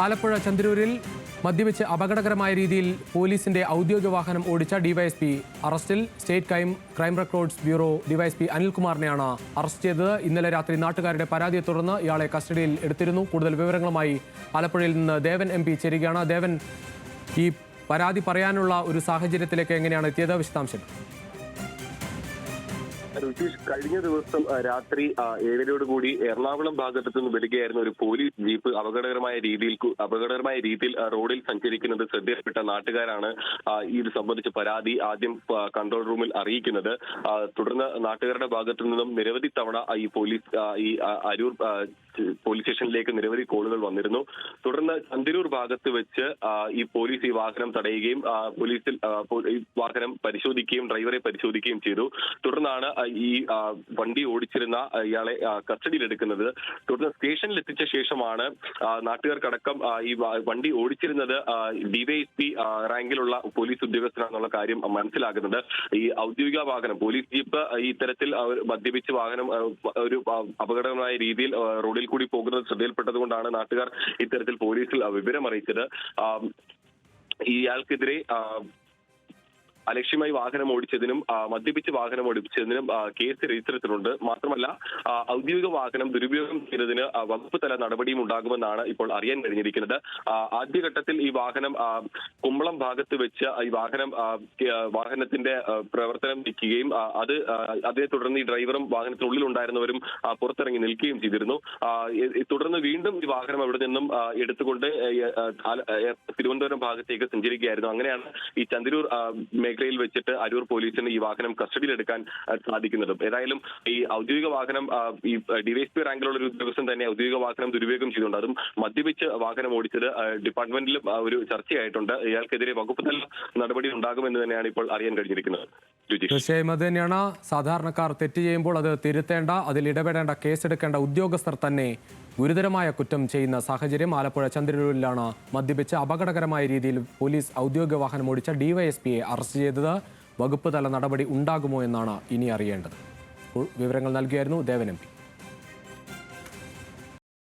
ആലപ്പുഴ ചന്ദ്രൂരിൽ മദ്യപിച്ച് അപകടകരമായ രീതിയിൽ പോലീസിന്റെ ഔദ്യോഗിക വാഹനം ഓടിച്ച ഡിവൈഎസ്പി അറസ്റ്റിൽ. State crime records bureau DYSP അനിൽകുമാറിനെയാണ് അറസ്റ്റ് ചെയ്തത്. ഇന്നലെ രാത്രി നാട്ടുകാരുടെ പരാതിയെ തുടർന്ന് ഇയാളെ കസ്റ്റഡിയിൽ എടുത്തിരുന്നു. കൂടുതൽ വിവരങ്ങളുമായി ആലപ്പുഴയിൽ നിന്ന് ദേവൻ MP ചേരുകയാണ്. ദേവൻ, ഈ പരാതി പറയാനുള്ള ഒരു സാഹചര്യത്തിലേക്ക് എങ്ങനെയാണ് എത്തിയത്? വിശദാംശം. ഋതീഷ്, കഴിഞ്ഞ ദിവസം രാത്രി 7:00 എറണാകുളം ഭാഗത്തു നിന്ന് വരികയായിരുന്ന ഒരു പോലീസ് ജീപ്പ് അപകടകരമായ രീതിയിൽ റോഡിൽ സഞ്ചരിക്കുന്നത് ശ്രദ്ധയിൽപ്പെട്ട നാട്ടുകാരാണ് ഇത് സംബന്ധിച്ച പരാതി ആദ്യം കൺട്രോൾ റൂമിൽ അറിയിക്കുന്നത്. തുടർന്ന് നാട്ടുകാരുടെ ഭാഗത്തു നിന്നും നിരവധി തവണ ഈ അരൂർ പോലീസ് സ്റ്റേഷനിലേക്ക് നിരവധി കോളുകൾ വന്നിരുന്നു. തുടർന്ന് ചന്ദരൂർ ഭാഗത്ത് വെച്ച് ഈ പോലീസ് ഈ വാഹനം തടയുകയും ഈ വാഹനം പരിശോധിക്കുകയും ഡ്രൈവറെ പരിശോധിക്കുകയും ചെയ്തു. തുടർന്നാണ് ഈ വണ്ടി ഓടിച്ചിരുന്ന ഇയാളെ കസ്റ്റഡിയിലെടുക്കുന്നത്. തുടർന്ന് സ്റ്റേഷനിൽ എത്തിച്ച ശേഷമാണ് നാട്ടുകാർക്കടക്കം ഈ വണ്ടി ഓടിച്ചിരുന്നത് ഡിവൈഎസ്പി റാങ്കിലുള്ള പോലീസ് ഉദ്യോഗസ്ഥനാണെന്നുള്ള കാര്യം മനസ്സിലാകുന്നത്. ഈ ഔദ്യോഗിക വാഹനം പോലീസ് ജീപ്പ് ഈ ഇത്തരത്തിൽ മദ്യപിച്ച് വാഹനം ഒരു അപകടകരമായ രീതിയിൽ റോഡിൽ കൂടി പോകുന്നത് ശ്രദ്ധയിൽപ്പെട്ടതുകൊണ്ടാണ് നാട്ടുകാർ ഇത്തരത്തിൽ പോലീസിൽ വിവരം അറിയിച്ചത്. ഇയാൾക്കെതിരെ അലക്ഷ്യമായി വാഹനം ഓടിച്ചതിനും മദ്യപിച്ച് വാഹനം ഓടിച്ചതിനും കേസ് രജിസ്റ്റർ ചെയ്തിട്ടുണ്ട്. മാത്രമല്ല, ഔദ്യോഗിക വാഹനം ദുരുപയോഗം ചെയ്തതിന് വകുപ്പ് തല നടപടിയും ഉണ്ടാകുമെന്നാണ് ഇപ്പോൾ അറിയാൻ കഴിഞ്ഞിരിക്കുന്നത്. ആദ്യഘട്ടത്തിൽ ഈ വാഹനം കുമ്പളം ഭാഗത്ത് വെച്ച് ഈ വാഹനത്തിന്റെ പ്രവർത്തനം നിൽക്കുകയും അതേ തുടർന്ന് ഈ ഡ്രൈവറും വാഹനത്തിനുള്ളിൽ ഉണ്ടായിരുന്നവരും പുറത്തിറങ്ങി നിൽക്കുകയും ചെയ്തിരുന്നു. തുടർന്ന് വീണ്ടും ഈ വാഹനം അവിടെ നിന്നും എടുത്തുകൊണ്ട് തിരുവനന്തപുരം ഭാഗത്തേക്ക് സഞ്ചരിക്കുകയായിരുന്നു. അങ്ങനെയാണ് ഈ ചന്ദരൂർ മേഖലയിൽ വെച്ചിട്ട് അരൂർ പോലീസിന് ഈ വാഹനം കസ്റ്റഡിയിലെടുക്കാൻ സാധിക്കുന്നതും. ഏതായാലും ഈ ഔദ്യോഗിക വാഹനം ഈ ഡിവൈഎസ്പി റാങ്കിലുള്ള ഒരു ഉദ്യോഗസ്ഥൻ തന്നെ ഔദ്യോഗിക വാഹനം ദുരുപയോഗം ചെയ്തുകൊണ്ട് അതും മദ്യപിച്ച് വാഹനം ഓടിച്ചത് ഡിപ്പാർട്ട്മെന്റിലും ഒരു ചർച്ചയായിട്ടുണ്ട്. ഇയാൾക്കെതിരെ വകുപ്പ് തല നടപടി ഉണ്ടാകുമെന്ന് തന്നെയാണ് ഇപ്പോൾ അറിയാൻ കഴിഞ്ഞിരിക്കുന്നത്. തീർച്ചയായും അത് തന്നെയാണ്. സാധാരണക്കാർ തെറ്റ് ചെയ്യുമ്പോൾ അത് തിരുത്തേണ്ട, അതിൽ ഇടപെടേണ്ട, കേസെടുക്കേണ്ട ഉദ്യോഗസ്ഥർ തന്നെ ഗുരുതരമായ കുറ്റം ചെയ്യുന്ന സാഹചര്യം. ആലപ്പുഴ ചന്ദ്രൂരിലാണ് മദ്യപിച്ച് അപകടകരമായ രീതിയിൽ പോലീസ് ഔദ്യോഗിക വാഹനം ഓടിച്ച ഡിവൈഎസ്പിയെ അറസ്റ്റ് ചെയ്തത്. വകുപ്പ് തല നടപടി ഉണ്ടാകുമോ എന്നാണ് ഇനി അറിയേണ്ടത്. വിവരങ്ങൾ നൽകിയായിരുന്നു ദേവൻ MP.